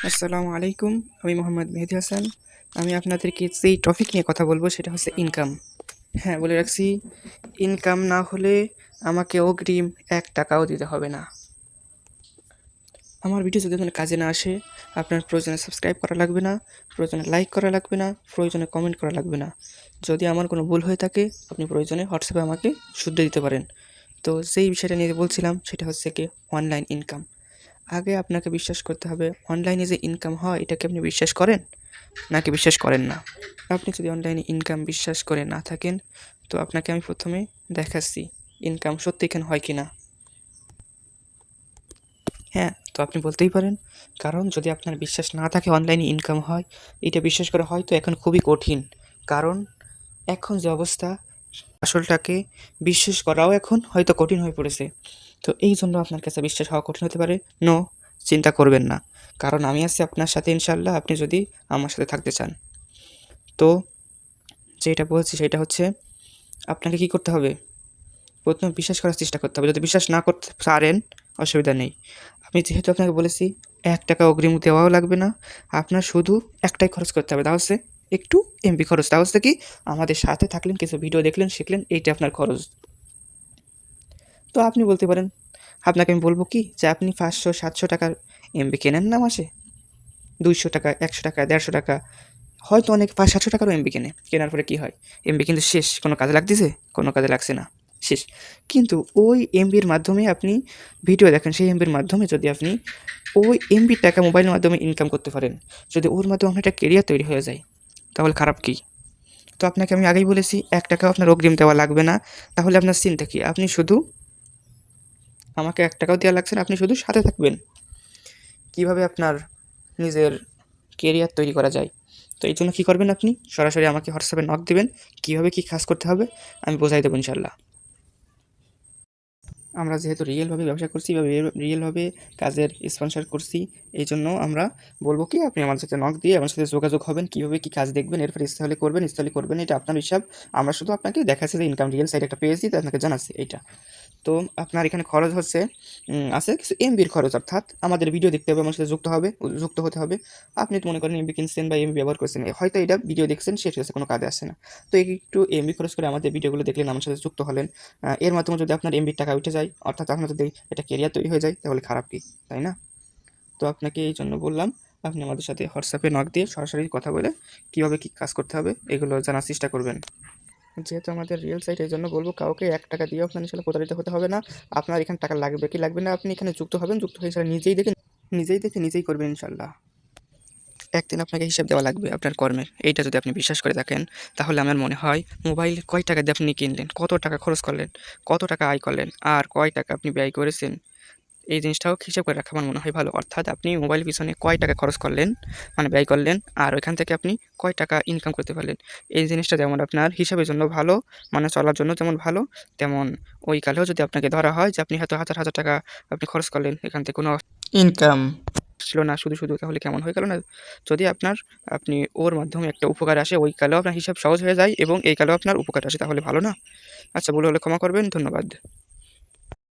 আসসালামু আলাইকুম। আমি মোহাম্মদ মেহেদী হাসান। আমি আপনাদেরকে যেই টপিক নিয়ে কথা বলবো সেটা হচ্ছে ইনকাম। হ্যাঁ, বলে রাখছি, ইনকাম না হলে আমাকে অগ্রিম ১ টাকাও দিতে হবে না। আমার ভিডিও যদি আপনার কাজে না আসে, আপনার প্রয়োজনে সাবস্ক্রাইব করা লাগবে না, প্রয়োজনে লাইক করা লাগবে না, প্রয়োজনে কমেন্ট করা লাগবে না। যদি আমার কোনো ভুল হয়ে থাকে, আপনি প্রয়োজনে হোয়াটসঅ্যাপে আমাকে শুধরে দিতে পারেন। তো যেই বিষয়টা নিয়ে বলছিলাম সেটা হচ্ছে কি অনলাইন ইনকাম। আগে আপনাকে বিশ্বাস করতে হবে অনলাইনে যে ইনকাম হয় এটা কি আপনি বিশ্বাস করেন নাকি বিশ্বাস করেন না। আপনি যদি অনলাইনে ইনকাম বিশ্বাস করে না থাকেন তো আপনাকে আমি প্রথমে দেখাচ্ছি ইনকাম সত্যি এখানে হয় কি না। হ্যাঁ, তো আপনি বলতেই পারেন, কারণ যদি আপনার বিশ্বাস না থাকে অনলাইনে ইনকাম হয়, এটা বিশ্বাস করা হয়তো এখন খুবই কঠিন। কারণ এখন যে অবস্থা, আসলটাকে বিশ্বাস করাও এখন হয়তো কঠিন হয়ে পড়েছে। তো এই জন্য আপনার কাছে বিশ্বাস হওয়া কঠিন হতে পারে। নো, চিন্তা করবেন না, কারণ আমি আছি আপনার সাথে ইনশাল্লাহ, আপনি যদি আমার সাথে থাকতে চান। তো যেটা বলছি সেটা হচ্ছে আপনাকে কি করতে হবে, প্রথমে বিশ্বাস করার চেষ্টা করতে হবে। যদি বিশ্বাস না করতে পারেন অসুবিধা নেই, আমি যেহেতু আপনাকে বলেছি ১ টাকা অগ্রিম দেওয়াও লাগবে না, আপনার শুধু একটাই খরচ করতে হবে, তা হচ্ছে একটু এমবি খরচ। তা হচ্ছে কি, আমাদের সাথে থাকলেন, কিছু ভিডিও দেখলেন, শিখলেন, এইটা আপনার খরচ। তো আপনি বলতে পারেন, আপনাকে আমি বলব কি যে আপনি ৫০০-৭০০ টাকার এমবি কেনেন না মাসে, ২০০ টাকা, ১০০ টাকা, ১৫০ টাকা, হয়তো অনেকে ৫০০-৭০০ টাকারও এমবি কেনে। কেনার পরে কি হয়, এমবি কিন্তু শেষ। কোনো কাজে লাগতেছে? কোনো কাজে লাগছে না, শেষ। কিন্তু ওই এমবির মাধ্যমে আপনি ভিডিও দেখেন, সেই এমবির মাধ্যমে যদি আপনি ওই এমবির টাকা মোবাইলের মাধ্যমে ইনকাম করতে পারেন, যদি ওর মাধ্যমে আপনার একটা কেরিয়ার তৈরি হয়ে যায়, তাহলে খারাপ কি? তো আপনাকে আমি আগেই বলেছি ১ টাকাও আপনার অগ্রিম দেওয়া লাগবে না। তাহলে আপনার চিন্তা কি? আপনি শুধু, আমাকে ১ টাকাও দেওয়া লাগছে না, আপনি শুধু সাথে থাকবেন। কীভাবে আপনার নিজের কেরিয়ার তৈরি করা যায়। তো এই জন্য কী করবেন, আপনি সরাসরি আমাকে হোয়াটসঅ্যাপে নক দিবেন। কীভাবে কী কাজ করতে হবে আমি বোঝাই দেবো ইনশাল্লাহ। আমরা যেহেতু রিয়েলভাবে ব্যবসা করছি বা রিয়েলভাবে কাজের স্পন্সর করছি, এই জন্য আমরা বলবো কি আপনি আমার সাথে নক দিয়ে আমার সাথে যোগাযোগ হবেন, কীভাবে কী কাজ দেখবেন, এরপর ইনস্টলে করবেন, ইনস্টলই করবেন, এটা আপনার হিসাব। আমরা শুধু আপনাকে দেখাচ্ছি যে ইনকাম রিয়েল সাইট একটা পেয়েছি, তো আপনাকে জানাচ্ছি এইটা। তো আপনার এখানে খরচ হচ্ছে আছে কিছু এমবির খরচ, অর্থাৎ আমাদের ভিডিও দেখতে হবে, আমার সাথে যুক্ত হতে হবে। আপনি তো মনে করেন এমবি কিনছেন বা এমবি ব্যবহার করছেন, হয়তো এটা ভিডিও দেখছেন, শেষ হয়েছে, কোনো কাজে আসছে না। তো একটু এমবি খরচ করে আমাদের ভিডিওগুলো দেখলেন, আমার সাথে যুক্ত হলেন। এর মাধ্যমে যদি আপনার এমবির টাকা উঠে যায়, অর্থাৎ আপনার যদি একটা কেরিয়ার তৈরি হয়ে যায়, তাহলে খারাপ কি, তাই না? তো আপনাকে এই জন্য বললাম, আপনি আমাদের সাথে হোয়াটসঅ্যাপে নক দিয়ে সরাসরি কথা বলে কীভাবে কী কাজ করতে হবে এগুলো জানার চেষ্টা করবেন। যেহেতু আমাদের রিয়েল সাইট, এই জন্য বলবো কাউকে ১ টাকা দিয়েও আপনার ইনশাল্লাহ প্রতারিত হতে হবে না। আপনার এখানে টাকা লাগবে কি লাগবে না, আপনি এখানে যুক্ত হবেন, যুক্ত হয়ে ইনশাল্লাহ নিজেই দেখে নিজেই করবেন ইনশাল্লাহ। একদিন আপনাকে হিসাব দেওয়া লাগবে আপনার কর্মের। এইটা যদি আপনি বিশ্বাস করে থাকেন, তাহলে আমার মনে হয় মোবাইল কয় টাকা দিয়ে আপনি কিনলেন, কত টাকা খরচ করলেন, কত টাকা আয় করলেন, আর কয় টাকা আপনি ব্যয় করেছেন, এই জিনিসটাও হিসাব করে রাখা আমার মনে হয় ভালো। অর্থাৎ আপনি মোবাইল পিছনে কয় টাকা খরচ করলেন, মানে ব্যয় করলেন, আর ওইখান থেকে আপনি কয় টাকা ইনকাম করতে পারলেন। এই জিনিসটা যেমন আপনার হিসাবের জন্য ভালো, মানে চলার জন্য যেমন ভালো, তেমন ওই কালেও যদি আপনাকে ধরা হয় যে আপনি হয়তো হাজার টাকা আপনি খরচ করলেন, এখান থেকে কোনো ইনকাম ছিল না, শুধু তাহলে কেমন হয়ে গেল না? যদি আপনি ওর মাধ্যমে একটা উপকার আসে, ওই কালেও আপনার হিসাব সহজ হয়ে যায় এবং এই কালেও আপনার উপকার আসে, তাহলে ভালো না? আচ্ছা, ভুল হলে ক্ষমা করবেন। ধন্যবাদ।